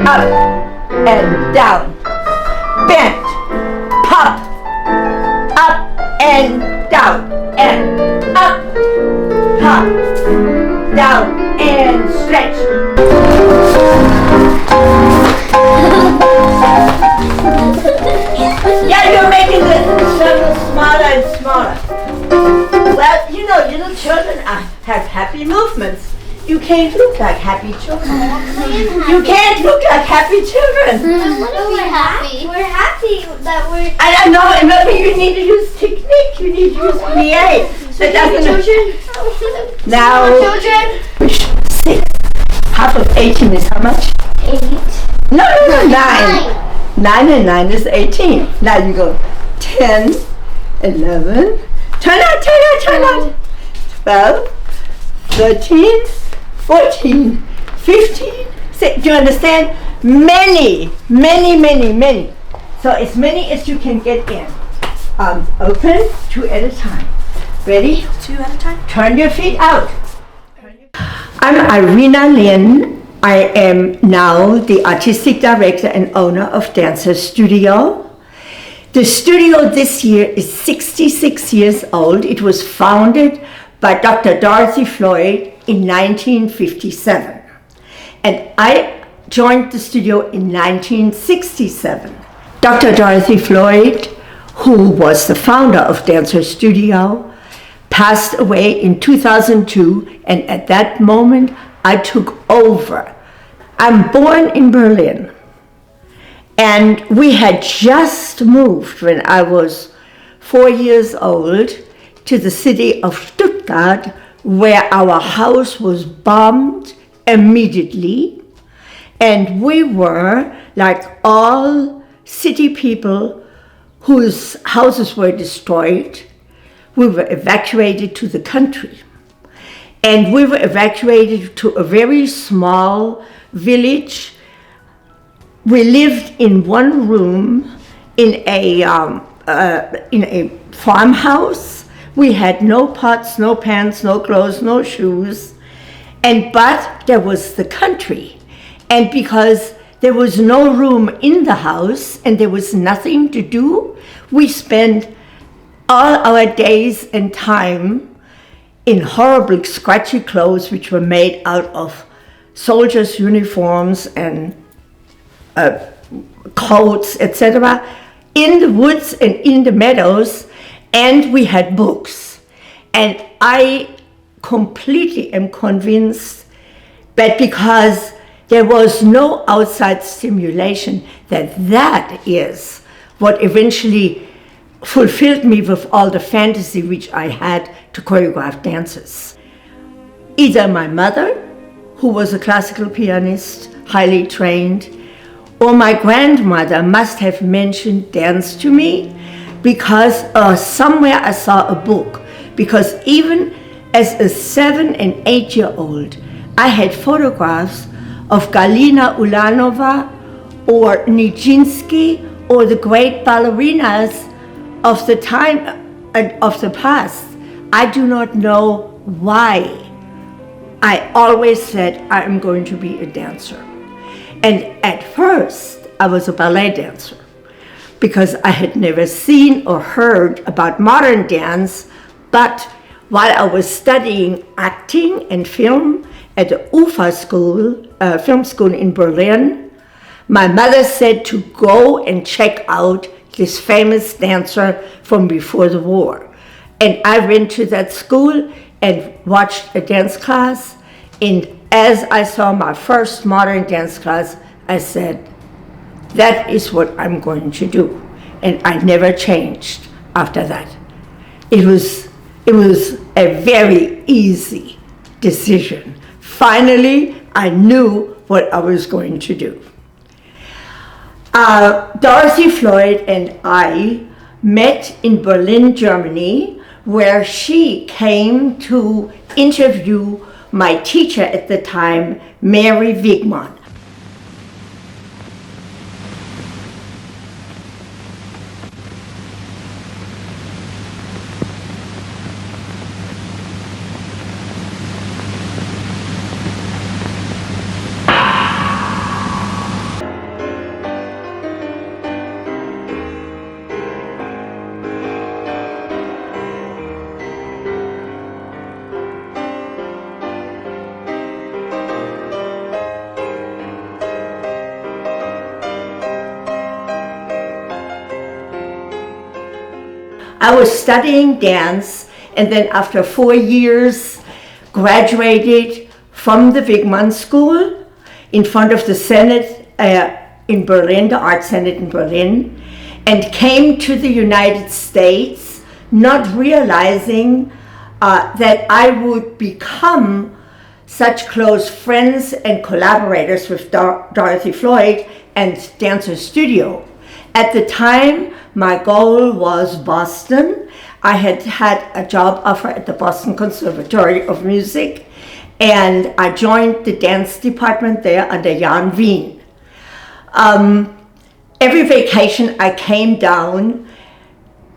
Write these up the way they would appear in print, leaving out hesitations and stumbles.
up and down, bend, pop, up and down, and up, pop, down, and stretch. Yeah, you're making the circle smaller and smaller. Well, you know, little children have happy movements. You can't look like happy children. You can't look like happy children. We're happy. We're happy that we're... I don't know, and maybe you need to use technique. You need to use PA. That doesn't... Now... Children? 6. Half of 18 is how much? 8. No, 9. 9 and 9 is 18. Now you go 10, 11, turn out, 12, 13, 14, 15, 16. Do you understand? Many. So as many as you can get in. Open, 2 at a time. Ready? 2 at a time. Turn your feet out. I'm Irena Linn. I am now the artistic director and owner of Dancer Studio. The studio this year is 66 years old. It was founded by Dr. Dorothy Floyd in 1957. And I joined the studio in 1967. Dr. Dorothy Floyd, who was the founder of Dancer Studio, passed away in 2002, and at that moment I took over. I'm born in Berlin, and we had just moved when I was 4 years old to the city of Stuttgart, where our house was bombed immediately, and we were, like all city people whose houses were destroyed, we were evacuated to the country. And we were evacuated to a very small village. We lived in one room in a farmhouse. We had no pots, no pans, no clothes, no shoes. But there was the country. And because there was no room in the house and there was nothing to do, we spent all our days and time in horrible scratchy clothes which were made out of soldiers' uniforms and coats, etc., in the woods and in the meadows, and we had books. And I completely am convinced that because there was no outside stimulation, that is what eventually fulfilled me with all the fantasy which I had to choreograph dances. Either my mother, who was a classical pianist, highly trained, or my grandmother must have mentioned dance to me because somewhere I saw a book. Because even as a 7 and 8-year-old, I had photographs of Galina Ulanova or Nijinsky or the great ballerinas of the time and of the past. I do not know why. I always said I am going to be a dancer. And at first I was a ballet dancer because I had never seen or heard about modern dance. But while I was studying acting and film at the UFA school, film school in Berlin, my mother said to go and check out this famous dancer from before the war. And I went to that school and watched a dance class. And as I saw my first modern dance class, I said, that is what I'm going to do. And I never changed after that. It was a very easy decision. Finally, I knew what I was going to do. Dorothy Floyd and I met in Berlin, Germany, where she came to interview my teacher at the time, Mary Wigman. I was studying dance, and then after 4 years, graduated from the Wigman School in front of the Senate in Berlin, the Art Senate in Berlin, and came to the United States, not realizing that I would become such close friends and collaborators with Dorothy Floyd and Dancer Studio. At the time, my goal was Boston. I had had a job offer at the Boston Conservatory of Music, and I joined the dance department there under Jan Wien. Every vacation I came down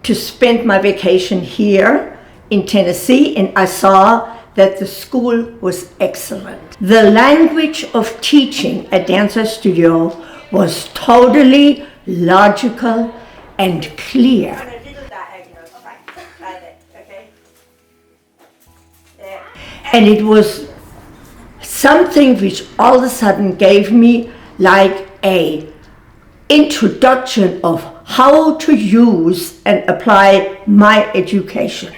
to spend my vacation here in Tennessee, and I saw that the school was excellent. The language of teaching at Dancer Studio was totally logical and clear. And it was something which all of a sudden gave me like a introduction of how to use and apply my education.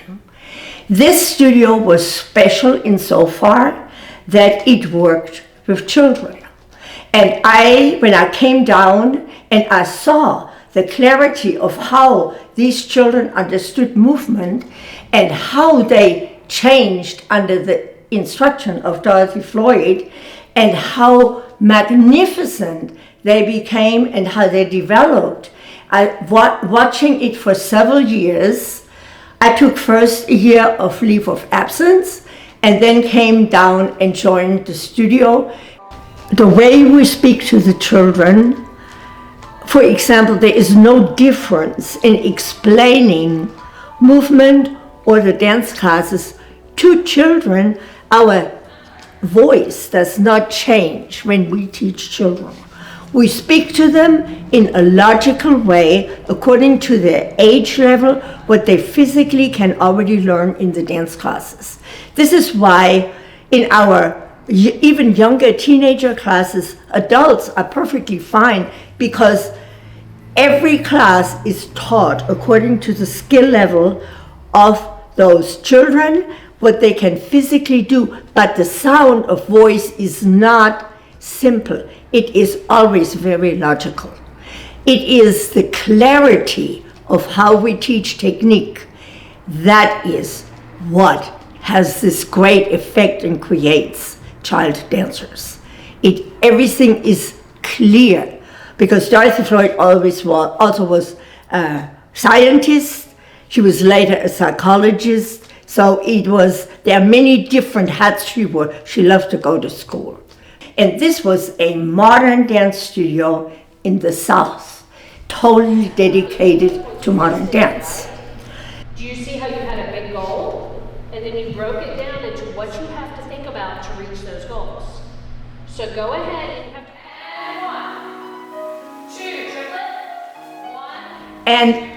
This studio was special insofar that it worked with children. And when I came down and I saw the clarity of how these children understood movement and how they changed under the instruction of Dorothy Floyd, and how magnificent they became and how they developed. Watching it for several years, I took first a year of leave of absence and then came down and joined the studio. The way we speak to the children, for example, there is no difference in explaining movement or the dance classes to children. Our voice does not change when we teach children. We speak to them in a logical way according to their age level, what they physically can already learn in the dance classes. This is why in our even younger teenager classes, adults are perfectly fine, because every class is taught according to the skill level of those children, what they can physically do, but the sound of voice is not simple. It is always very logical. It is the clarity of how we teach technique that is what has this great effect and creates child dancers. Everything is clear, because Dorothy Floyd also was a scientist. She was later a psychologist. So there are many different hats she wore. She loved to go to school. And this was a modern dance studio in the South, totally dedicated to modern dance. Do you see how you had a big goal, and then you broke it down into what you have to think about to reach those goals? So go ahead and you have to add 1, 2, triplet, 1. And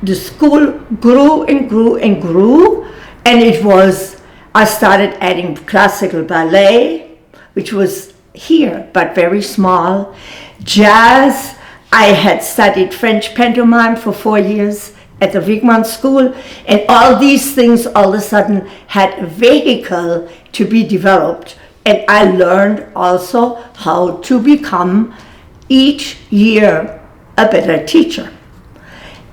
the school grew and grew and grew, and I started adding classical ballet, which was here, but very small. Jazz, I had studied French pantomime for 4 years at the Wigman School, and all these things all of a sudden had a vehicle to be developed. And I learned also how to become each year a better teacher.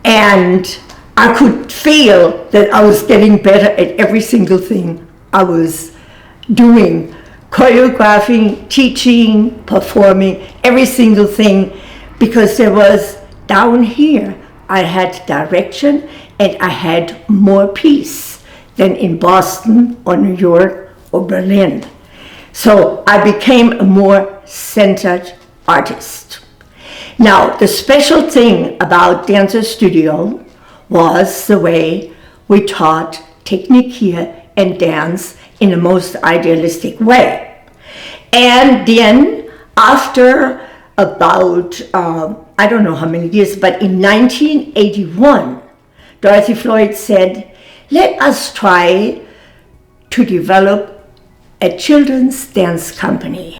And I could feel that I was getting better at every single thing I was doing. Choreographing, teaching, performing, every single thing, because there was down here, I had direction and I had more peace than in Boston or New York or Berlin. So I became a more centered artist. Now, the special thing about Dancer Studio was the way we taught technique here and dance in the most idealistic way. And then after about, I don't know how many years, but in 1981, Dorothy Floyd said, let us try to develop a children's dance company.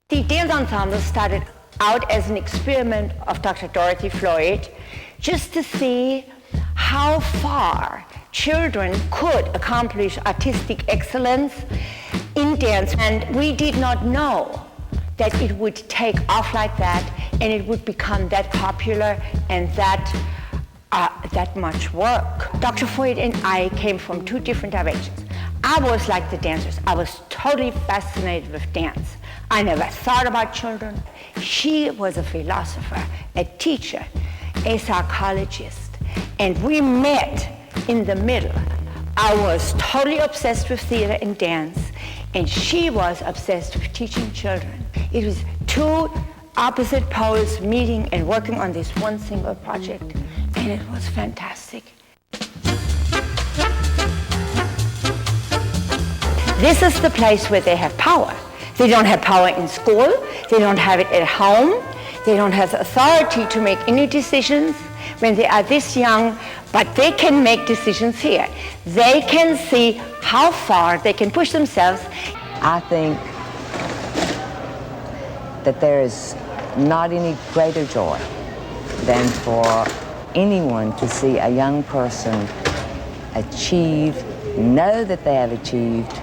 The dance ensemble started out as an experiment of Dr. Dorothy Floyd, just to see how far children could accomplish artistic excellence in dance. And we did not know that it would take off like that and it would become that popular and that much work. Dr. Foyt and I came from two different directions. I was like the dancers. I was totally fascinated with dance. I never thought about children. She was a philosopher, a teacher, a psychologist, and we met in the middle. I was totally obsessed with theater and dance, and she was obsessed with teaching children. It was two opposite poles meeting and working on this one single project, and it was fantastic. This is the place where they have power. They don't have power in school, they don't have it at home, they don't have the authority to make any decisions when they are this young, but they can make decisions here. They can see how far they can push themselves. I think that there is not any greater joy than for anyone to see a young person achieve, know that they have achieved,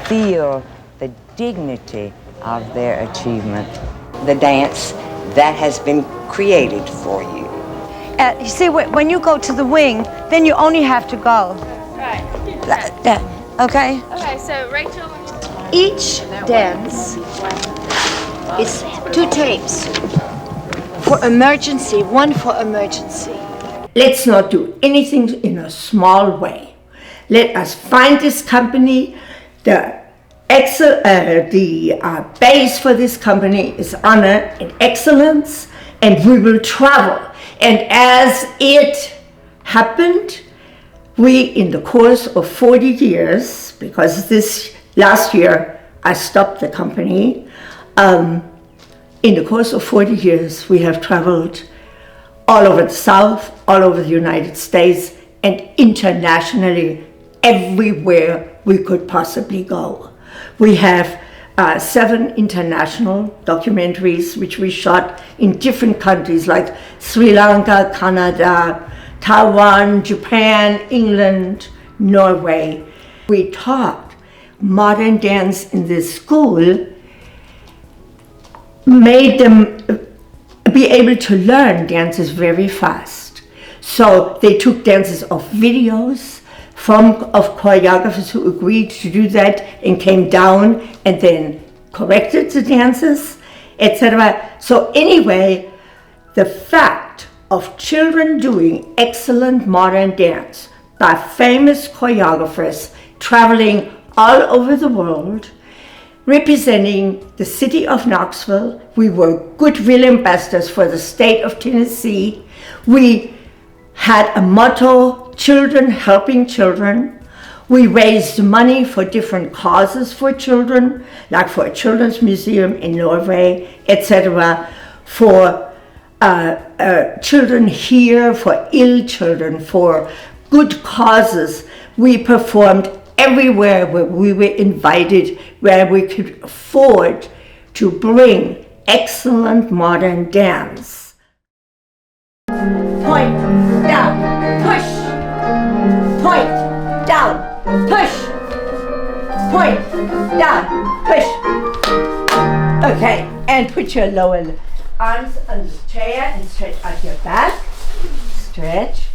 feel the dignity of their achievement. The dance that has been created for you. You see, when you go to the wing, then you only have to go. Right. Okay? Okay, so Rachel. Each dance is 2 tapes for emergency, 1 for emergency. Let's not do anything in a small way. Let us find this company. The base for this company is honor and excellence, and we will travel. And as it happened, we, in the course of 40 years, because this last year I stopped the company, in the course of 40 years, we have traveled all over the South, all over the United States, and internationally, everywhere we could possibly go. We have 7 international documentaries which we shot in different countries like Sri Lanka, Canada, Taiwan, Japan, England, Norway. We taught modern dance in this school, made them be able to learn dances very fast. So they took dances off videos of choreographers who agreed to do that and came down and then corrected the dances, etc. So anyway, the fact of children doing excellent modern dance by famous choreographers traveling all over the world, representing the city of Knoxville. We were goodwill ambassadors for the state of Tennessee. We had a motto, children helping children. We raised money for different causes for children, like for a children's museum in Norway, etc., for children here, for ill children, for good causes. We performed everywhere where we were invited, where we could afford to bring excellent modern dance. Point, down, push. Point, down, push. Point, down, push. Okay, and put your lower arms on the chair and stretch out your back. Stretch.